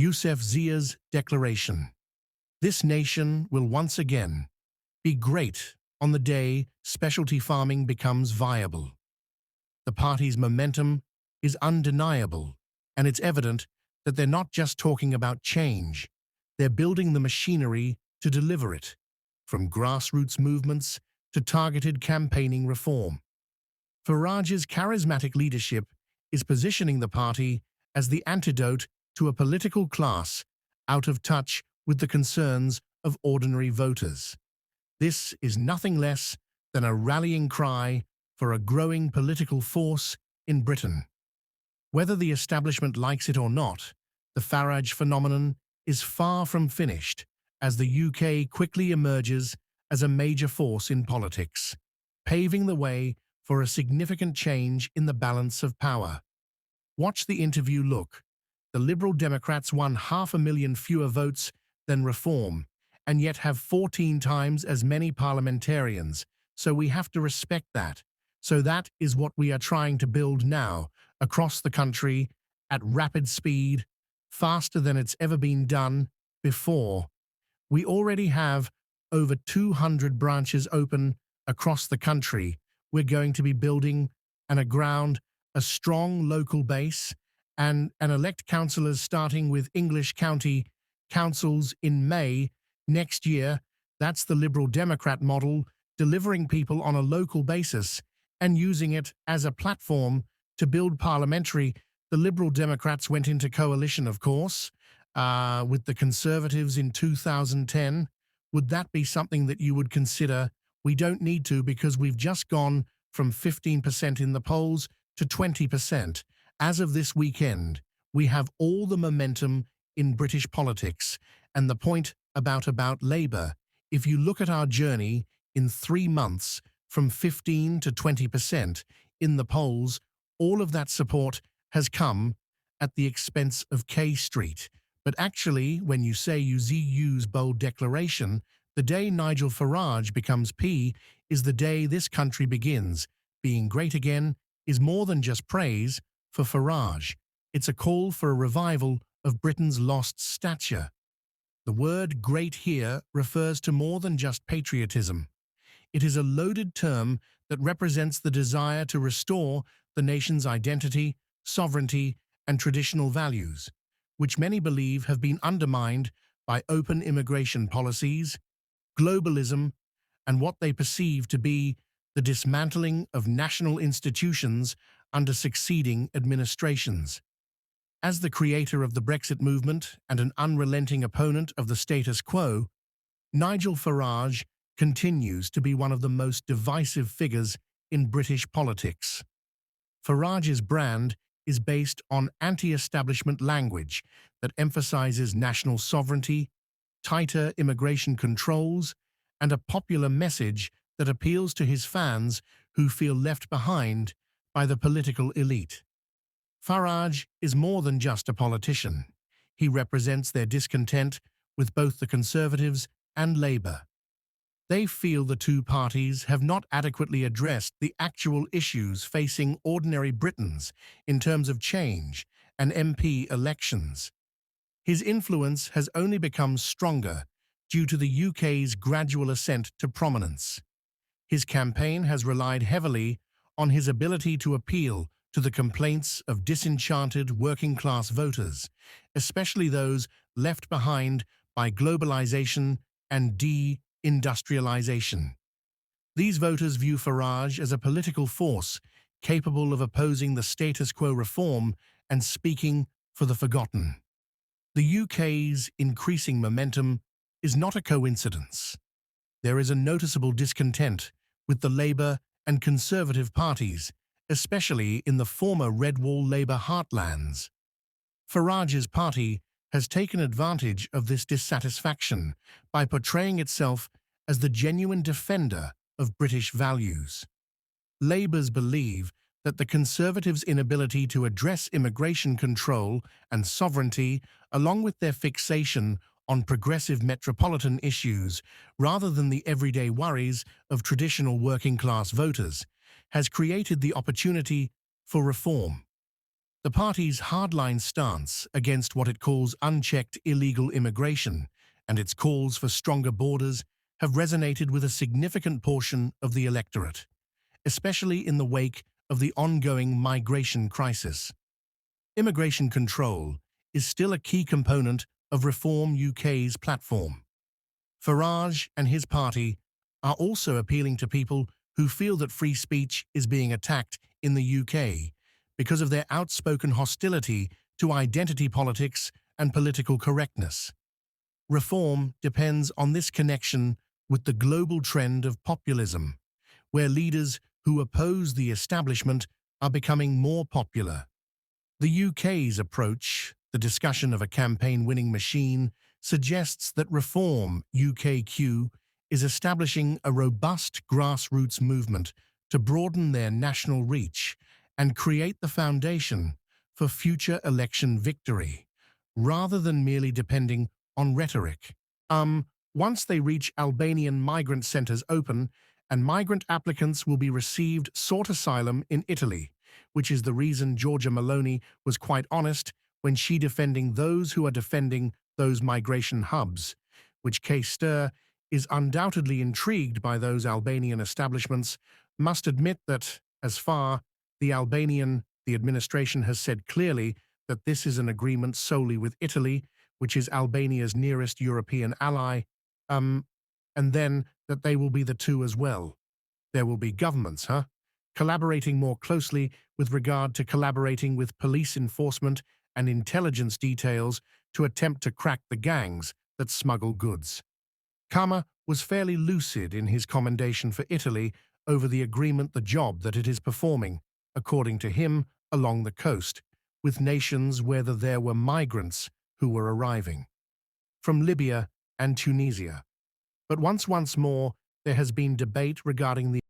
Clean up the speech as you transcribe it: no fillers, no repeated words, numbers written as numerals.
Yousafzai's declaration. This nation will once again be great on the day specialty farming becomes viable. The party's momentum is undeniable, and it's evident that they're not just talking about change, they're building the machinery to deliver it, from grassroots movements to targeted campaigning reform. Farage's charismatic leadership is positioning the party as the antidote to a political class out of touch with the concerns of ordinary voters. This is nothing less than a rallying cry for a growing political force in Britain. Whether the establishment likes it or not, the Farage phenomenon is far from finished as the UK quickly emerges as a major force in politics, paving the way for a significant change in the balance of power. Watch the interview look. The Liberal Democrats won 500,000 fewer votes than Reform, and yet have 14 times as many parliamentarians, so we have to respect that. So that is what we are trying to build now, across the country, at rapid speed, faster than it's ever been done before. We already have over 200 branches open across the country. We're going to be building a strong local base, and elect councillors starting with English county councils in May next year. That's the Liberal Democrat model, delivering people on a local basis and using it as a platform to build parliamentary. The Liberal Democrats went into coalition, of course, with the Conservatives in 2010. Would that be something that you would consider? We don't need to, because we've just gone from 15% in the polls to 20%. As of this weekend, we have all the momentum in British politics. And the point about Labour, if you look at our journey in 3 months from 15 to 20% in the polls, all of that support has come at the expense of K Street. But actually, when you say use bold declaration, the day Nigel Farage becomes P is the day this country begins. Being great again is more than just praise for Farage. It's a call for a revival of Britain's lost stature. The word great here refers to more than just patriotism. It is a loaded term that represents the desire to restore the nation's identity, sovereignty, and traditional values, which many believe have been undermined by open immigration policies, globalism, and what they perceive to be the dismantling of national institutions under succeeding administrations. As the creator of the Brexit movement and an unrelenting opponent of the status quo, Nigel Farage continues to be one of the most divisive figures in British politics. Farage's brand is based on anti-establishment language that emphasizes national sovereignty, tighter immigration controls, and a popular message that appeals to his fans who feel left behind by the political elite. Farage is more than just a politician. He represents their discontent with both the Conservatives and Labour. They feel the two parties have not adequately addressed the actual issues facing ordinary Britons in terms of change and MP elections. His influence has only become stronger due to the UK's gradual ascent to prominence. His campaign has relied heavily on his ability to appeal to the complaints of disenchanted working-class voters, especially those left behind by globalization and de-industrialization. These voters view Farage as a political force capable of opposing the status quo reform and speaking for the forgotten. The UK's increasing momentum is not a coincidence. There is a noticeable discontent with the Labour and Conservative parties, especially in the former Red Wall Labour heartlands. Farage's party has taken advantage of this dissatisfaction by portraying itself as the genuine defender of British values. Labour's believe that the Conservatives' inability to address immigration control and sovereignty, along with their fixation on progressive metropolitan issues rather than the everyday worries of traditional working-class voters, has created the opportunity for reform. The party's hardline stance against what it calls unchecked illegal immigration and its calls for stronger borders have resonated with a significant portion of the electorate, especially in the wake of the ongoing migration crisis. Immigration control is still a key component of Reform UK's platform. Farage and his party are also appealing to people who feel that free speech is being attacked in the UK because of their outspoken hostility to identity politics and political correctness. Reform depends on this connection with the global trend of populism, where leaders who oppose the establishment are becoming more popular. The UK's approach, the discussion of a campaign-winning machine, suggests that Reform UKQ is establishing a robust grassroots movement to broaden their national reach and create the foundation for future election victory, rather than merely depending on rhetoric. Once they reach Albanian migrant centres open, and migrant applicants will be received sought asylum in Italy, which is the reason Giorgia Meloni was quite honest when she defending those who are defending those migration hubs, which case Stir is undoubtedly intrigued by those Albanian establishments, must admit that, as far the administration has said clearly that this is an agreement solely with Italy, which is Albania's nearest European ally, and then that they will be the two as well. There will be governments, collaborating more closely with regard to collaborating with police enforcement and intelligence details to attempt to crack the gangs that smuggle goods. Kama was fairly lucid in his commendation for Italy over the job that it is performing, according to him, along the coast, with nations where there were migrants who were arriving from Libya and Tunisia. But once more, there has been debate regarding the